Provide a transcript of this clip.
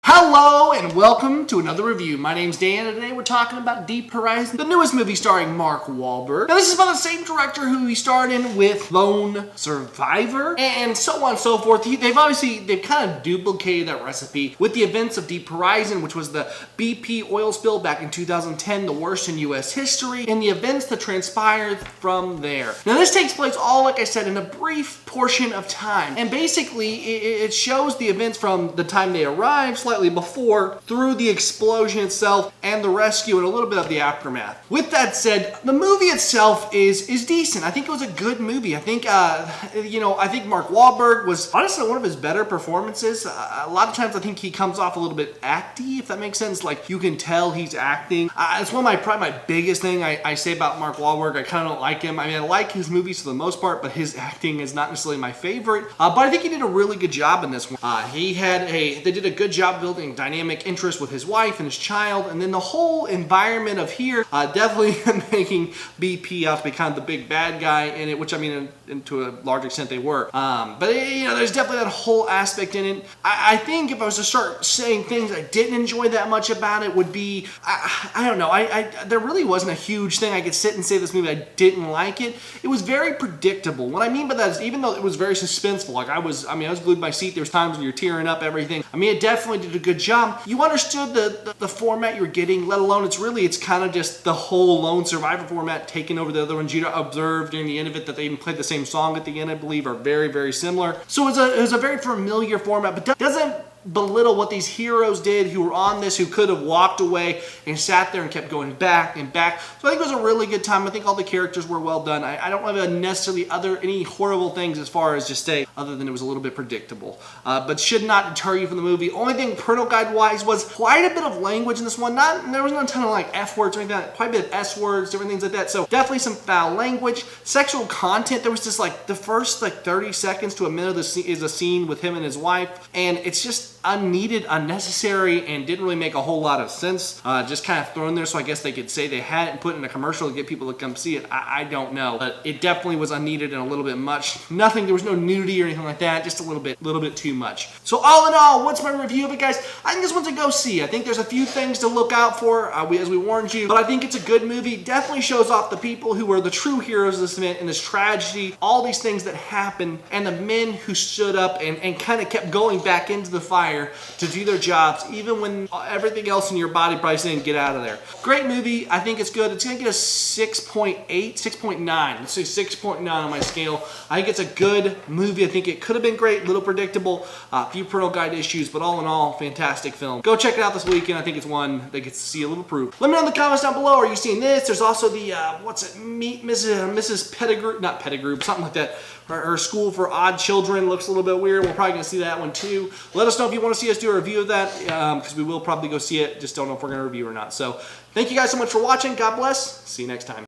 Hello and welcome to another review. My name's Dan and today we're talking about Deepwater Horizon, the newest movie starring Mark Wahlberg. Now this is by the same director who he starred in with Lone Survivor and so on and so forth. They've kind of duplicated that recipe with the events of Deepwater Horizon, which was the BP oil spill back in 2010, the worst in US history, and the events that transpired from there. Now this takes place all, like I said, in a brief portion of time, and basically it shows the events from the time they arrived, slightly before, through the explosion itself and the rescue and a little bit of the aftermath. With that said, the movie itself is decent. I think it was a good movie. I think I think Mark Wahlberg was honestly one of his better performances. A lot of times I think he comes off a little bit acty, if that makes sense. Like you can tell he's acting. It's one of probably my biggest thing I say about Mark Wahlberg. I kind of don't like him. I mean, I like his movies for the most part, but his acting is not necessarily my favorite. But I think he did a really good job in this one. They did a good job building dynamic interest with his wife and his child, and then the whole environment of here definitely making BP out to be kind of the big bad guy in it, which I mean, to a large extent they were. But there's definitely that whole aspect in it. I think if I was to start saying things I didn't enjoy that much about it would be, I don't know, there really wasn't a huge thing I could sit and say this movie I didn't like it. It was very predictable. What I mean by that is even though it was very suspenseful, like I was glued to my seat. There was times when you're tearing up, everything. I mean, it definitely did a good job. You understood the format you're getting, let alone it's kind of just the whole Lone Survivor format taking over the other ones. You observed during the end of it that they even played the same song at the end, I believe, are very, very similar. So it was a very familiar format, but doesn't belittle what these heroes did who were on this, who could have walked away and sat there and kept going back and back. So I think it was a really good time. I think all the characters were well done. I don't have necessarily any horrible things as far as just say, other than it was a little bit predictable. But should not deter you from the movie. Only thing parental guide wise was quite a bit of language in this one. There was not a ton of like F words or anything like that. Quite a bit of S words, different things like that. So definitely some foul language. Sexual content, there was just like the first 30 seconds to a minute is a scene with him and his wife, and it's just unneeded, unnecessary, and didn't really make a whole lot of sense. Just kind of thrown there so I guess they could say they had it and put it in a commercial to get people to come see it. I don't know, but it definitely was unneeded and a little bit much. There was no nudity or anything like that, just a little bit too much. So all in all, what's my review of it, guys? I think this one's a go see. I think there's a few things to look out for, as we warned you, but I think it's a good movie. Definitely shows off the people who were the true heroes of this event and this tragedy, all these things that happened, and the men who stood up and kind of kept going back into the fire to do their jobs, even when everything else in your body probably saying get out of there. Great movie. I think it's good. It's going to get a 6.8, 6.9. Let's say 6.9 on my scale. I think it's a good movie. I think it could have been great, a little predictable, a few parental guide issues, but all in all, fantastic film. Go check it out this weekend. I think it's one that gets to see a little proof. Let me know in the comments down below. Are you seeing this? There's also the, Meet Mrs. Pettigrew, not Pettigrew, something like that. Her School for Odd Children looks a little bit weird. We're probably going to see that one too. Let us know if you want to see us do a review of that, because we will probably go see it. Just don't know if we're going to review or not. So thank you guys so much for watching. God bless. See you next time.